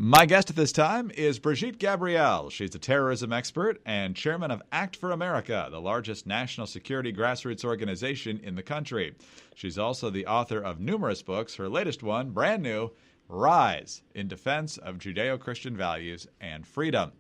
My guest at this time is Brigitte Gabriel. She's a terrorism expert and chairman of Act for America, the largest national security grassroots organization in the country. She's also the author of numerous books. Her latest one, brand new, Rise, in Defense of Judeo-Christian Values and Freedom.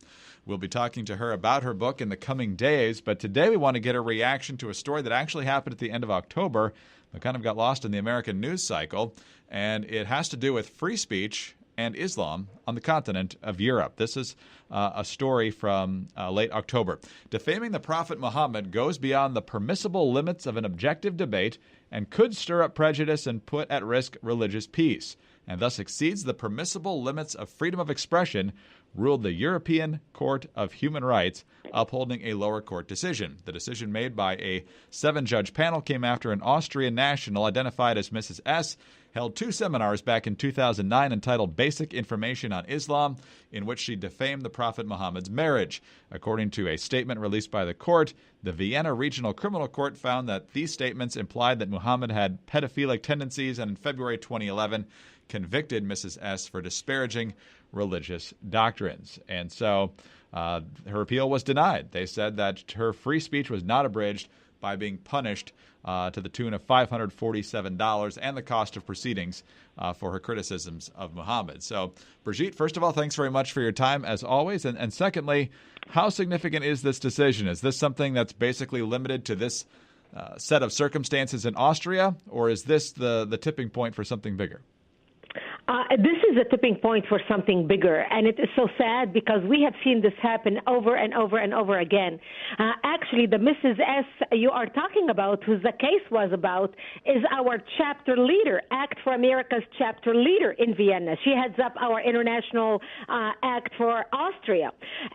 We'll be talking to her about her book in the coming days, but today we want to get a reaction to a story that actually happened at the end of October that kind of got lost in the American news cycle, and it has to do with free speech and Islam on the continent of Europe. This is a story from late October. Defaming the Prophet Mohammed goes beyond the permissible limits of an objective debate and could stir up prejudice and put at risk religious peace, and thus exceeds the permissible limits of freedom of expression, ruled the European Court of Human Rights, upholding a lower court decision. The decision made by a 7-judge panel came after an Austrian national identified as Mrs. S. held 2 seminars back in 2009 entitled Basic Information on Islam, in which she defamed the Prophet Muhammad's marriage. According to a statement released by the court, the Vienna Regional Criminal Court found that these statements implied that Muhammad had pedophilic tendencies, and in February 2011 convicted Mrs. S. for disparaging religious doctrines. And so her appeal was denied. They said that her free speech was not abridged by being punished to the tune of $547 and the cost of proceedings for her criticisms of Muhammad. So, Brigitte, first of all, thanks very much for your time, as always. And secondly, how significant is this decision? Is this something that's basically limited to this set of circumstances in Austria, or is this the tipping point for something bigger? This is a tipping point for something bigger, and it is so sad because we have seen this happen over and over and over again. Actually, the Mrs. S. you are talking about, who the case was about, is our chapter leader, Act for America's chapter leader in Vienna. She heads up our international Act for Austria.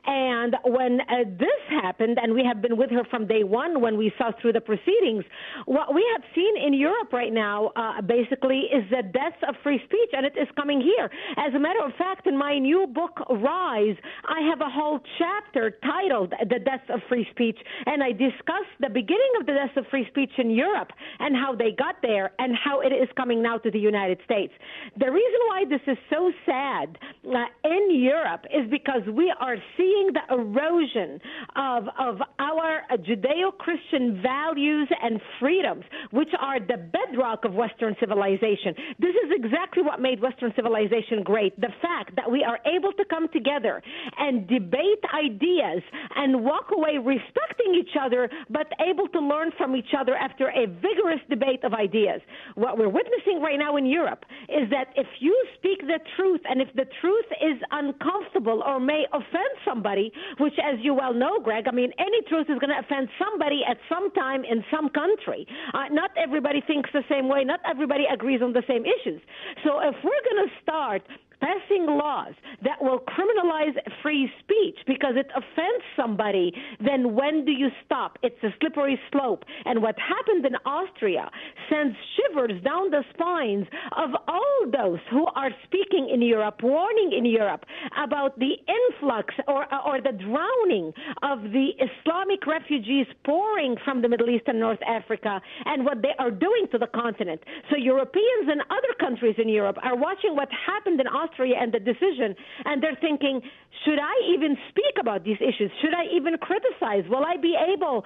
And when this happened, and we have been with her from day one when we saw through the proceedings, what we have seen in Europe right now, basically, is the death of free speech, and it is coming here. As a matter of fact, in my new book, Rise, I have a whole chapter titled The Death of Free Speech, and I discuss the beginning of the death of free speech in Europe and how they got there and how it is coming now to the United States. The reason why this is so sad in Europe is because we are seeing the erosion of our Judeo-Christian values and freedoms, which are the bedrock of Western civilization. This is exactly what made Western civilization great, the fact that we are able to come together and debate ideas and walk away respecting each other, but able to learn from each other after a vigorous debate of ideas. What we're witnessing right now in Europe is that if you speak the truth, and if the truth is uncomfortable or may offend somebody, which, as you well know, Greg, I mean, any truth is going to offend somebody at some time in some country. Not everybody thinks the same way. Not everybody agrees on the same issues. So if we're going to start passing laws that will criminalize free speech because it offends somebody, then when do you stop? It's a slippery slope. And what happened in Austria sends shivers down the spines of all those who are speaking in Europe, warning in Europe about the influx or the drowning of the Islamic refugees pouring from the Middle East and North Africa, and what they are doing to the continent. So Europeans and other countries in Europe are watching what happened in Austria and the decision, and they're thinking, should I even speak about these issues? Should I even criticize? Will I be able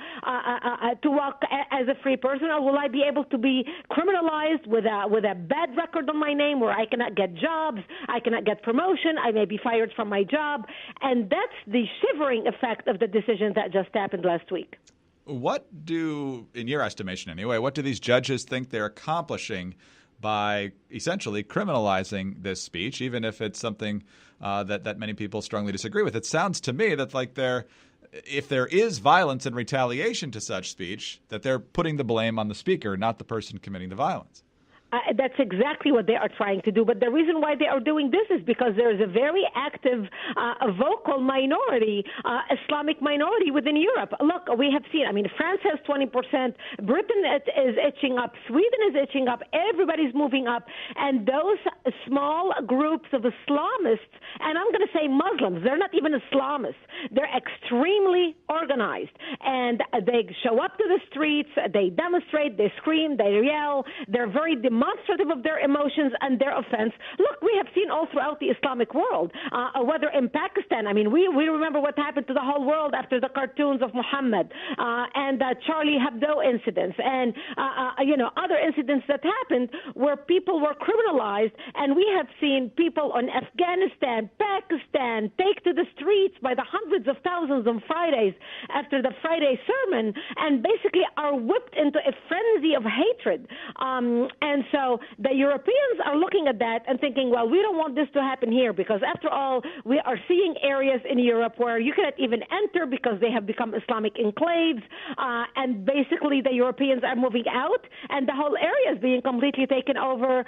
to walk as a free person, or will I be able to be criminalized with a bad record on my name where I cannot get jobs, I cannot get promotion, I may be fired from my job? And that's the shivering effect of the decision that just happened last week. What do, in your estimation anyway, what do these judges think they're accomplishing by essentially criminalizing this speech, even if it's something that many people strongly disagree with? It sounds to me that if there is violence and retaliation to such speech, that they're putting the blame on the speaker, not the person committing the violence. That's exactly what they are trying to do. But the reason why they are doing this is because there is a very active, vocal minority, Islamic minority within Europe. Look, we have seen, France has 20%, Britain is itching up, Sweden is itching up, everybody's moving up. And those small groups of Islamists, and I'm going to say Muslims, they're not even Islamists, they're extremely organized. And they show up to the streets, they demonstrate, they scream, they yell, they're very democratic. demonstrative of their emotions and their offense. Look, we have seen all throughout the Islamic world, whether in Pakistan, I mean, we remember what happened to the whole world after the cartoons of Mohammed and the Charlie Hebdo incidents and, other incidents that happened where people were criminalized. And we have seen people in Afghanistan, Pakistan, take to the streets by the hundreds of thousands on Fridays after the Friday sermon and basically are whipped into a frenzy of hatred. And so the Europeans are looking at that and thinking, well, we don't want this to happen here because, after all, we are seeing areas in Europe where you cannot even enter because they have become Islamic enclaves, and basically the Europeans are moving out, and the whole area is being completely taken over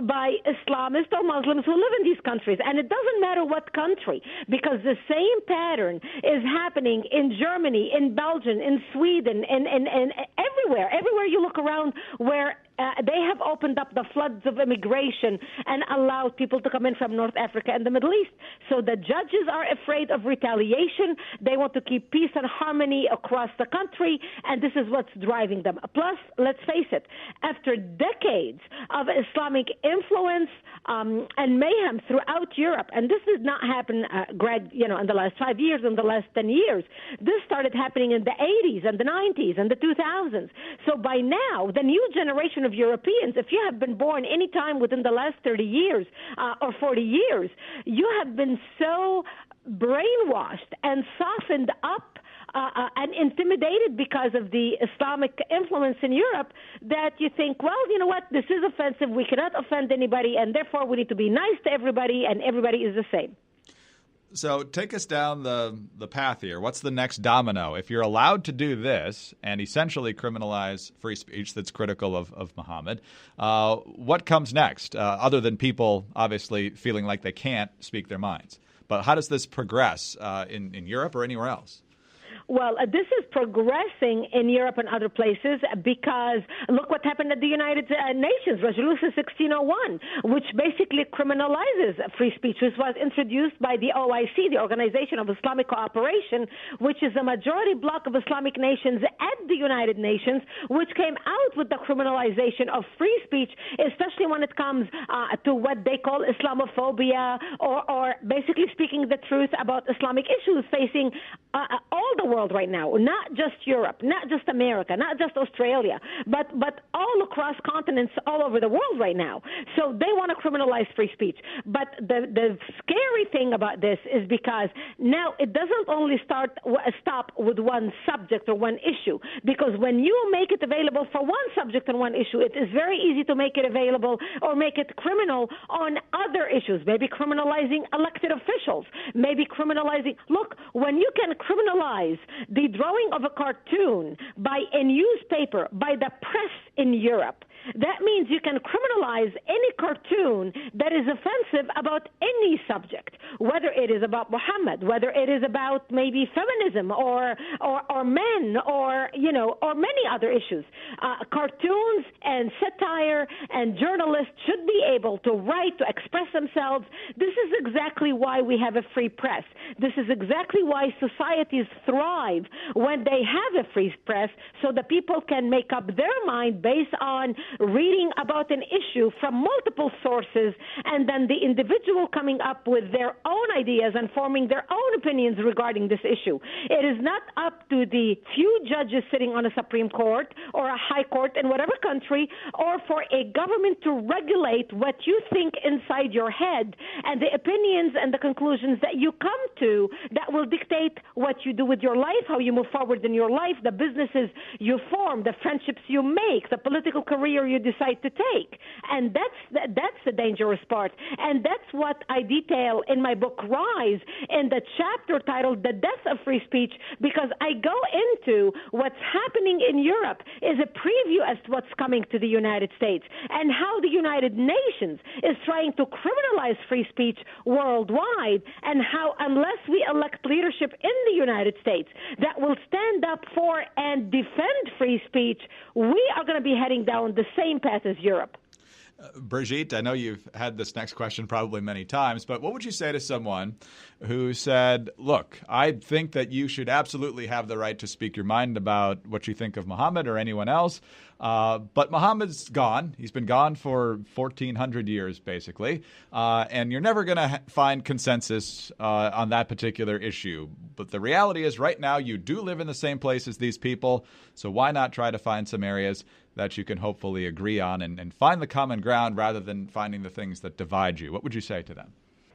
by Islamists or Muslims who live in these countries. And it doesn't matter what country, because the same pattern is happening in Germany, in Belgium, in Sweden, and everywhere. Everywhere you look around where they have opened up the floods of immigration and allowed people to come in from North Africa and the Middle East. So the judges are afraid of retaliation. They want to keep peace and harmony across the country, and this is what's driving them. Plus, let's face it, after decades of Islamic influence and mayhem throughout Europe, and this did not happen, Greg, in the last 5 years, in the last 10 years. This started happening in the 80s and the 90s and the 2000s. So by now, the new generation of Europeans, if you have been born any time within the last 30 years or 40 years, you have been so brainwashed and softened up and intimidated because of the Islamic influence in Europe that you think, well, you know what, this is offensive, we cannot offend anybody, and therefore we need to be nice to everybody, and everybody is the same. So take us down the path here. What's the next domino? If you're allowed to do this and essentially criminalize free speech that's critical of Mohammed, what comes next, other than people obviously feeling like they can't speak their minds? But how does this progress in Europe or anywhere else? Well, this is progressing in Europe and other places because look what happened at the United Nations, Resolution 1601, which basically criminalizes free speech, which was introduced by the OIC, the Organization of Islamic Cooperation, which is a majority bloc of Islamic nations at the United Nations, which came out with the criminalization of free speech, especially when it comes to what they call Islamophobia or basically speaking the truth about Islamic issues facing all the world right now, not just Europe, not just America, not just Australia, but all across continents all over the world right now. So they want to criminalize free speech. But the scary thing about this is because now it doesn't only stop with one subject or one issue, because when you make it available for one subject and one issue, it is very easy to make it available or make it criminal on other issues, maybe criminalizing elected officials, maybe criminalizing, look, when you can criminalize the drawing of a cartoon by a newspaper, by the press in Europe, that means you can criminalize any cartoon that is offensive about any subject, whether it is about Muhammad, whether it is about maybe feminism or men or many other issues. Cartoons and satire and journalists should be able to write, to express themselves. This is exactly why we have a free press. This is exactly why societies thrive when they have a free press, so that people can make up their mind based on reading about an issue from multiple sources, and then the individual coming up with their own ideas and forming their own opinions regarding this issue. It is not up to the few judges sitting on a Supreme Court or a high court in whatever country, or for a government to regulate what you think inside your head and the opinions and the conclusions that you come to that will dictate what you do with your life, how you move forward in your life, the businesses you form, the friendships you make, the political career you decide to take. And that's the dangerous part. And that's what I detail in my book, Rise, in the chapter titled The Death of Free Speech, because I go into what's happening in Europe is a preview as to what's coming to the United States, and how the United Nations is trying to criminalize free speech worldwide, and how unless we elect leadership in the United States that will stand up for and defend free speech, we are going to be heading down the same path as Europe. Brigitte, I know you've had this next question probably many times, but what would you say to someone who said, look, I think that you should absolutely have the right to speak your mind about what you think of Mohammed or anyone else, but Mohammed's gone. He's been gone for 1,400 years, basically, and you're never going to find consensus on that particular issue. But the reality is right now you do live in the same place as these people, so why not try to find some areas that you can hopefully agree on and find the common ground rather than finding the things that divide you? What would you say to them?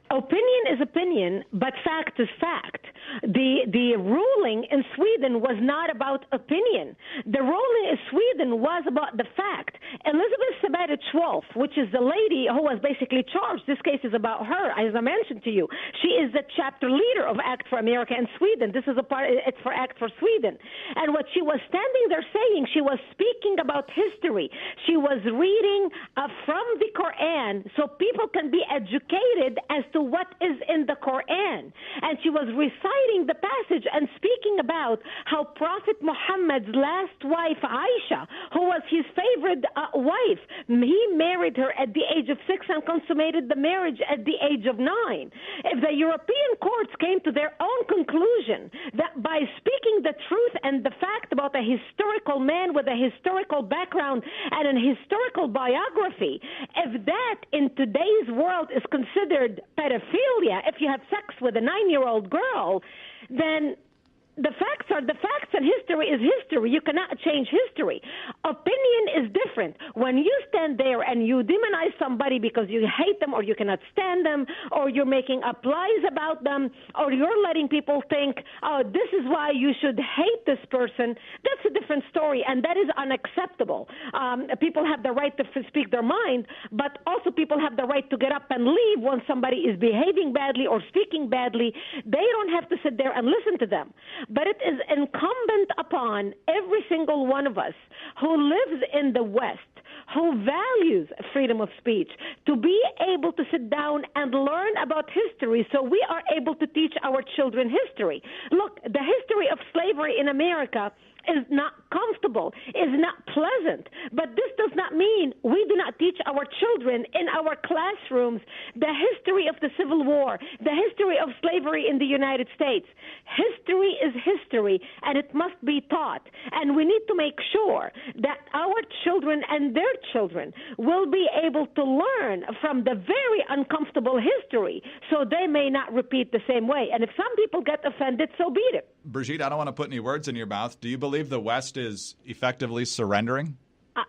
Opinion is opinion, but fact is fact. The ruling in Sweden was not about opinion. The ruling in Sweden was about the fact. Elizabeth Sebelic-Wolf, which is the lady who was basically charged, this case is about her, as I mentioned to you. She is the chapter leader of Act for America in Sweden. This is it's for Act for Sweden. And what she was standing there saying, she was speaking about history. She was reading from the Quran so people can be educated as to what is in the Quran. And she was reciting the passage and speaking about how Prophet Muhammad's last wife, Aisha, who was his favorite wife, he married her at the age of 6 and consummated the marriage at the age of 9. If the European courts came to their own conclusion that by speaking the truth and the fact about a historical man with a historical background and an historical biography, if that in today's world is considered pedophilia, if you have sex with a 9-year-old girl, then the facts are the facts, and history is history. You cannot change history. Opinion is different. When you stand there and you demonize somebody because you hate them or you cannot stand them or you're making up lies about them or you're letting people think, oh, this is why you should hate this person, that's a different story, and that is unacceptable. People have the right to speak their mind, but also people have the right to get up and leave when somebody is behaving badly or speaking badly. They don't have to sit there and listen to them. But it is incumbent upon every single one of us who lives in the West, who values freedom of speech, to be able to sit down and learn about history so we are able to teach our children history. Look, the history of slavery in America is not comfortable, is not pleasant. But this does not mean we do not teach our children in our classrooms the history of the Civil War, the history of slavery in the United States. History is history, and it must be taught. And we need to make sure that our children and their children will be able to learn from the very uncomfortable history so they may not repeat the same way. And if some people get offended, so be it. Brigitte, I don't want to put any words in your mouth. Do you believe the West is effectively surrendering?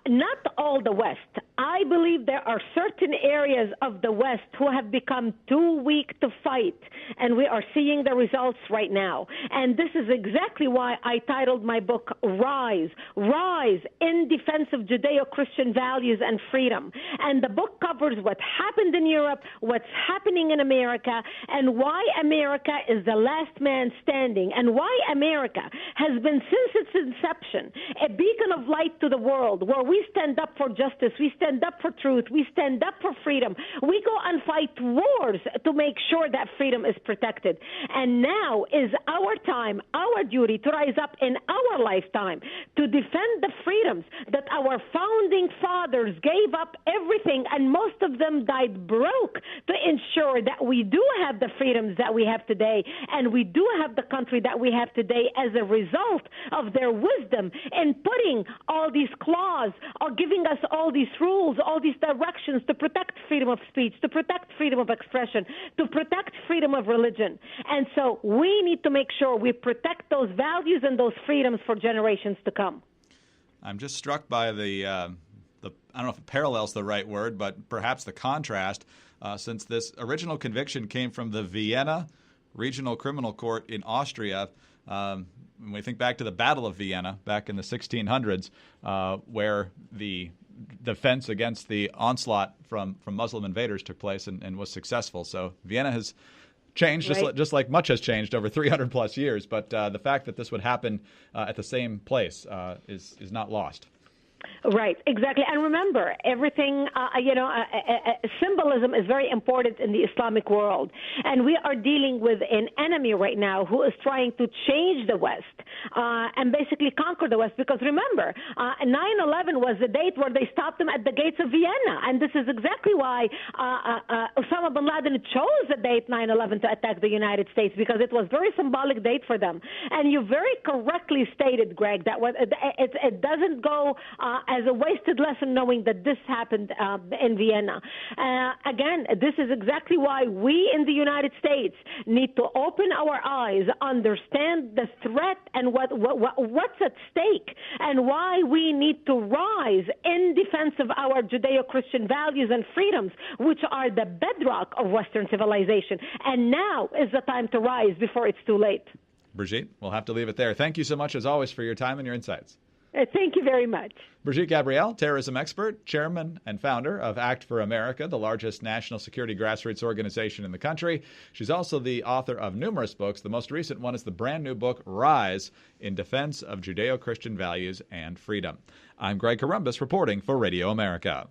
Not all the West. I believe there are certain areas of the West who have become too weak to fight, and we are seeing the results right now. And this is exactly why I titled my book, Rise, Rise in Defense of Judeo-Christian Values and Freedom. And the book covers what happened in Europe, what's happening in America, and why America is the last man standing, and why America has been, since its inception, a beacon of light to the world, where we stand up for justice, we stand up for truth, we stand up for freedom. We go and fight wars to make sure that freedom is protected. And now is our time, our duty to rise up in our lifetime to defend the freedoms that our founding fathers gave up everything, and most of them died broke, to ensure that we do have the freedoms that we have today, and we do have the country that we have today as a result of their wisdom in putting all these clauses or giving us all these rules, all these directions to protect freedom of speech, to protect freedom of expression, to protect freedom of religion. And so we need to make sure we protect those values and those freedoms for generations to come. I'm just struck by the I don't know if parallel's the right word, but perhaps the contrast, since this original conviction came from the Vienna Regional Criminal Court in Austria. When we think back to the Battle of Vienna back in the 1600s, where the defense against the onslaught from Muslim invaders took place and was successful. So Vienna has changed, right, just like much has changed over 300 plus years. But the fact that this would happen at the same place is not lost. Right, exactly. And remember, everything, symbolism is very important in the Islamic world. And we are dealing with an enemy right now who is trying to change the West and basically conquer the West. Because remember, 9/11 was the date where they stopped them at the gates of Vienna. And this is exactly why Osama bin Laden chose the date 9/11 to attack the United States, because it was a very symbolic date for them. And you very correctly stated, Greg, that it doesn't go as a wasted lesson knowing that this happened in Vienna. Again, this is exactly why we in the United States need to open our eyes, understand the threat and what's at stake, and why we need to rise in defense of our Judeo-Christian values and freedoms, which are the bedrock of Western civilization. And now is the time to rise before it's too late. Brigitte, we'll have to leave it there. Thank you so much, as always, for your time and your insights. Thank you very much. Brigitte Gabriel, terrorism expert, chairman and founder of Act for America, the largest national security grassroots organization in the country. She's also the author of numerous books. The most recent one is the brand new book, Rise, in Defense of Judeo-Christian Values and Freedom. I'm Greg Corombos reporting for Radio America.